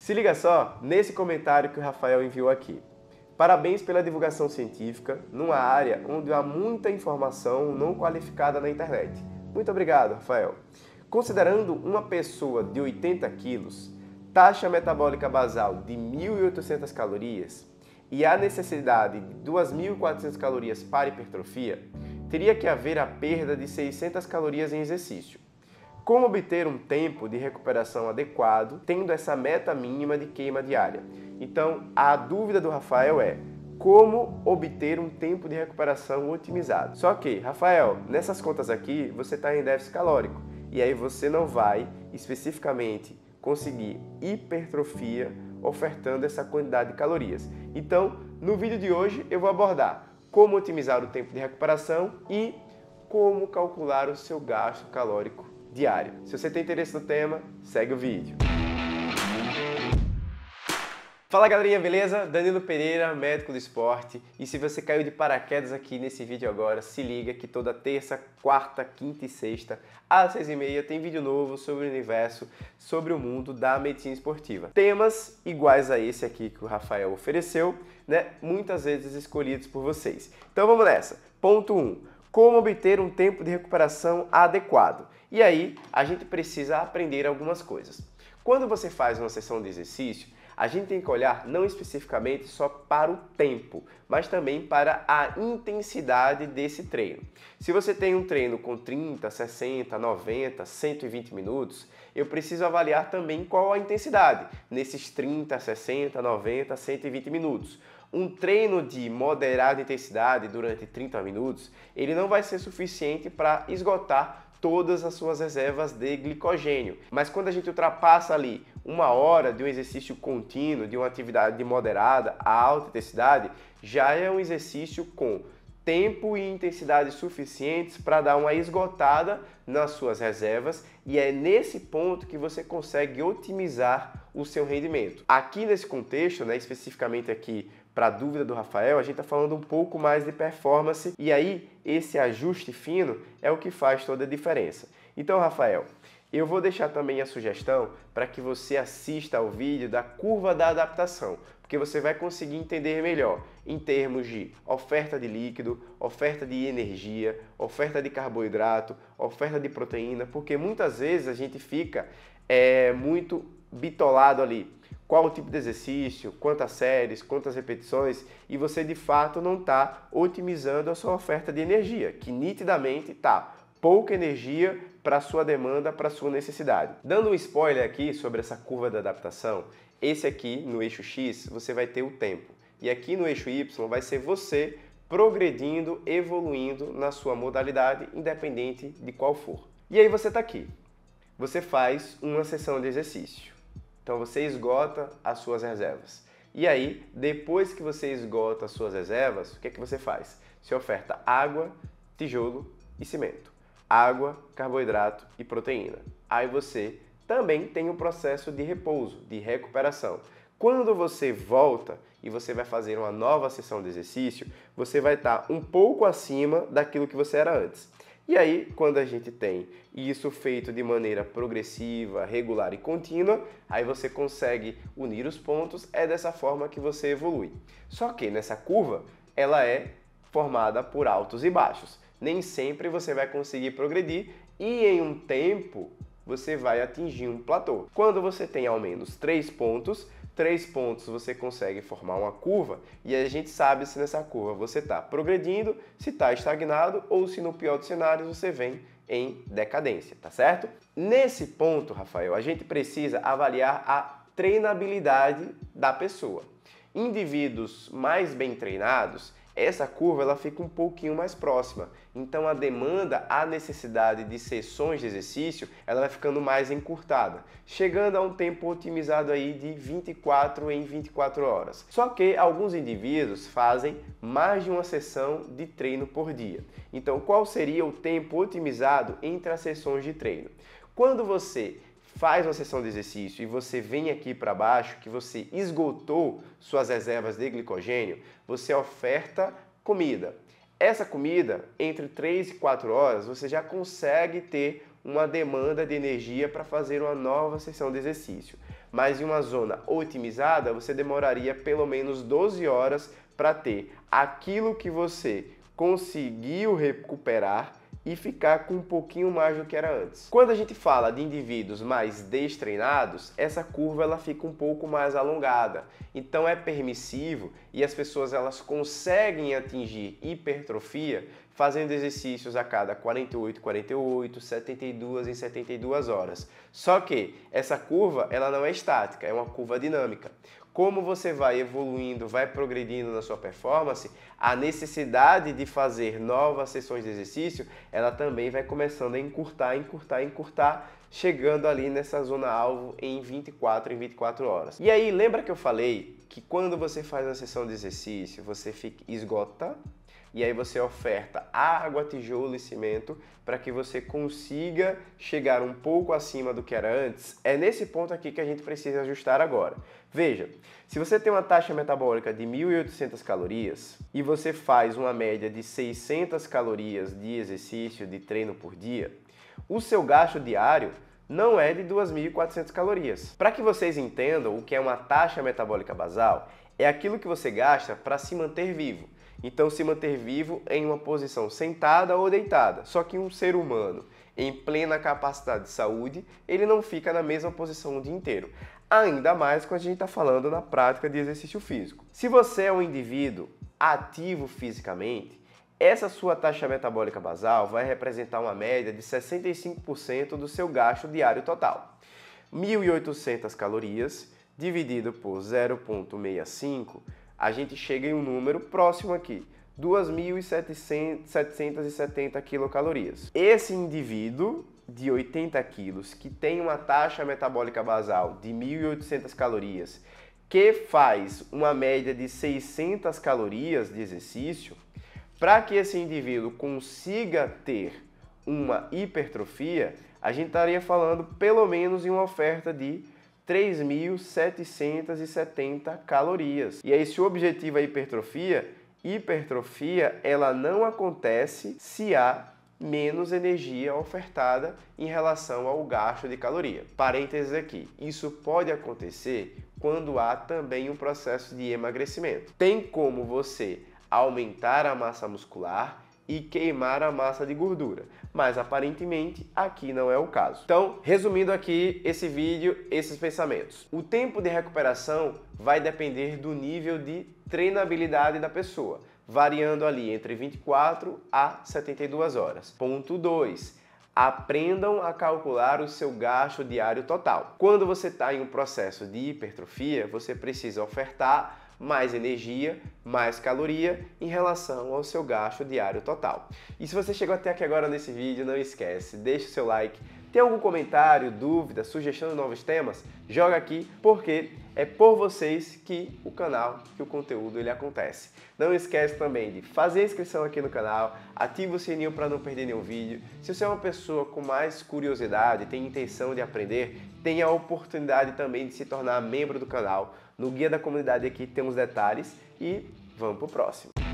Se liga só nesse comentário que o Rafael enviou aqui. Parabéns pela divulgação científica numa área onde há muita informação não qualificada na internet. Muito obrigado, Rafael. Considerando uma pessoa de 80 quilos, taxa metabólica basal de 1.800 calorias e a necessidade de 2.400 calorias para hipertrofia, teria que haver a perda de 600 calorias em exercício. Como obter um tempo de recuperação adequado, tendo essa meta mínima de queima diária? Então, a dúvida do Rafael é como obter um tempo de recuperação otimizado. Só que, Rafael, nessas contas aqui, você está em déficit calórico. E aí você não vai, especificamente, conseguir hipertrofia ofertando essa quantidade de calorias. Então, no vídeo de hoje, eu vou abordar como otimizar o tempo de recuperação e como calcular o seu gasto calórico diário. Se você tem interesse no tema, segue o vídeo. Fala galerinha, beleza? Danilo Pereira, médico do esporte. E se você caiu de paraquedas aqui nesse vídeo agora, se liga que toda terça, quarta, quinta e sexta, às 6h30, tem vídeo novo sobre o universo, sobre o mundo da medicina esportiva. Temas iguais a esse aqui que o Rafael ofereceu, né? Muitas vezes escolhidos por vocês. Então vamos nessa. Ponto 1. Como obter um tempo de recuperação adequado? E aí, a gente precisa aprender algumas coisas. Quando você faz uma sessão de exercício, a gente tem que olhar não especificamente só para o tempo, mas também para a intensidade desse treino. Se você tem um treino com 30, 60, 90, 120 minutos, eu preciso avaliar também qual a intensidade nesses 30, 60, 90, 120 minutos. Um treino de moderada intensidade durante 30 minutos, ele não vai ser suficiente para esgotar todas as suas reservas de glicogênio. Mas quando a gente ultrapassa ali 1 hora de um exercício contínuo, de uma atividade moderada a alta intensidade, já é um exercício com tempo e intensidade suficientes para dar uma esgotada nas suas reservas, e é nesse ponto que você consegue otimizar o seu rendimento. Aqui nesse contexto, né, especificamente aqui para a dúvida do Rafael, a gente está falando um pouco mais de performance, e aí esse ajuste fino é o que faz toda a diferença. Então, Rafael, eu vou deixar também a sugestão para que você assista ao vídeo da curva da adaptação, porque você vai conseguir entender melhor em termos de oferta de líquido, oferta de energia, oferta de carboidrato, oferta de proteína, porque muitas vezes a gente fica muito bitolado ali. Qual o tipo de exercício, quantas séries, quantas repetições, e você de fato não está otimizando a sua oferta de energia, que nitidamente está pouca energia para a sua demanda, para a sua necessidade. Dando um spoiler aqui sobre essa curva de adaptação, esse aqui no eixo X você vai ter o tempo, e aqui no eixo Y vai ser você progredindo, evoluindo na sua modalidade, independente de qual for. E aí você está aqui, você faz uma sessão de exercício. Então você esgota as suas reservas. E aí, depois que você esgota as suas reservas, o que é que você faz? Você oferta água, tijolo e cimento. Água, carboidrato e proteína. Aí você também tem um processo de repouso, de recuperação. Quando você volta e você vai fazer uma nova sessão de exercício, você vai estar um pouco acima daquilo que você era antes. E aí, quando a gente tem isso feito de maneira progressiva, regular e contínua, aí você consegue unir os pontos, é dessa forma que você evolui. Só que nessa curva, ela é formada por altos e baixos. Nem sempre você vai conseguir progredir e em um tempo você vai atingir um platô. Quando você tem ao menos 3 pontos você consegue formar uma curva e a gente sabe se nessa curva você está progredindo, se está estagnado ou se no pior dos cenários você vem em decadência, tá certo? Nesse ponto, Rafael, a gente precisa avaliar a treinabilidade da pessoa. Indivíduos mais bem treinados, essa curva ela fica um pouquinho mais próxima. Então a demanda, a necessidade de sessões de exercício, ela vai ficando mais encurtada, chegando a um tempo otimizado aí de 24 em 24 horas. Só que alguns indivíduos fazem mais de uma sessão de treino por dia. Então qual seria o tempo otimizado entre as sessões de treino? Quando você faz uma sessão de exercício e você vem aqui para baixo, que você esgotou suas reservas de glicogênio, você oferta comida. Essa comida, entre 3 e 4 horas, você já consegue ter uma demanda de energia para fazer uma nova sessão de exercício. mas em uma zona otimizada você demoraria pelo menos 12 horas para ter aquilo que você conseguiu recuperar e ficar com um pouquinho mais do que era antes. Quando a gente fala de indivíduos mais destreinados, essa curva ela fica um pouco mais alongada. Então é permissivo e as pessoas elas conseguem atingir hipertrofia fazendo exercícios a cada 48, 72 em 72 horas. Só que essa curva ela não é estática, é uma curva dinâmica. Como você vai evoluindo, vai progredindo na sua performance, a necessidade de fazer novas sessões de exercício, ela também vai começando a encurtar, chegando ali nessa zona alvo em 24 horas. E aí, lembra que eu falei que quando você faz uma sessão de exercício, você esgota, e aí você oferta água, tijolo e cimento para que você consiga chegar um pouco acima do que era antes? É nesse ponto aqui que a gente precisa ajustar agora. Veja, se você tem uma taxa metabólica de 1.800 calorias e você faz uma média de 600 calorias de exercício, de treino por dia, o seu gasto diário não é de 2.400 calorias. Para que vocês entendam o que é uma taxa metabólica basal, é aquilo que você gasta para se manter vivo. Então, se manter vivo em uma posição sentada ou deitada. Só que um ser humano em plena capacidade de saúde, ele não fica na mesma posição o dia inteiro. Ainda mais quando a gente está falando na prática de exercício físico. Se você é um indivíduo ativo fisicamente, essa sua taxa metabólica basal vai representar uma média de 65% do seu gasto diário total. 1.800 calorias dividido por 0,65, a gente chega em um número próximo aqui, 2.770 quilocalorias. Esse indivíduo de 80 quilos que tem uma taxa metabólica basal de 1.800 calorias, que faz uma média de 600 calorias de exercício, para que esse indivíduo consiga ter uma hipertrofia, a gente estaria falando pelo menos em uma oferta de 3.770 calorias. E aí, se o objetivo é hipertrofia ela não acontece se há menos energia ofertada em relação ao gasto de caloria. Parênteses aqui, isso pode acontecer quando há também um processo de emagrecimento. Tem como você aumentar a massa muscular e queimar a massa de gordura, mas aparentemente aqui não é o caso. Então, resumindo aqui esse vídeo, esses pensamentos. O tempo de recuperação vai depender do nível de treinabilidade da pessoa, variando ali entre 24 a 72 horas. Ponto 2. Aprendam a calcular o seu gasto diário total. Quando você está em um processo de hipertrofia, você precisa ofertar mais energia, mais caloria em relação ao seu gasto diário total. E se você chegou até aqui agora nesse vídeo, não esquece, deixa o seu like. Tem algum comentário, dúvida, sugestão de novos temas? Joga aqui, porque é por vocês que o canal, que o conteúdo ele acontece. Não esquece também de fazer a inscrição aqui no canal, ativa o sininho para não perder nenhum vídeo. Se você é uma pessoa com mais curiosidade, tem intenção de aprender, tem a oportunidade também de se tornar membro do canal. No guia da comunidade aqui tem os detalhes e vamos pro próximo.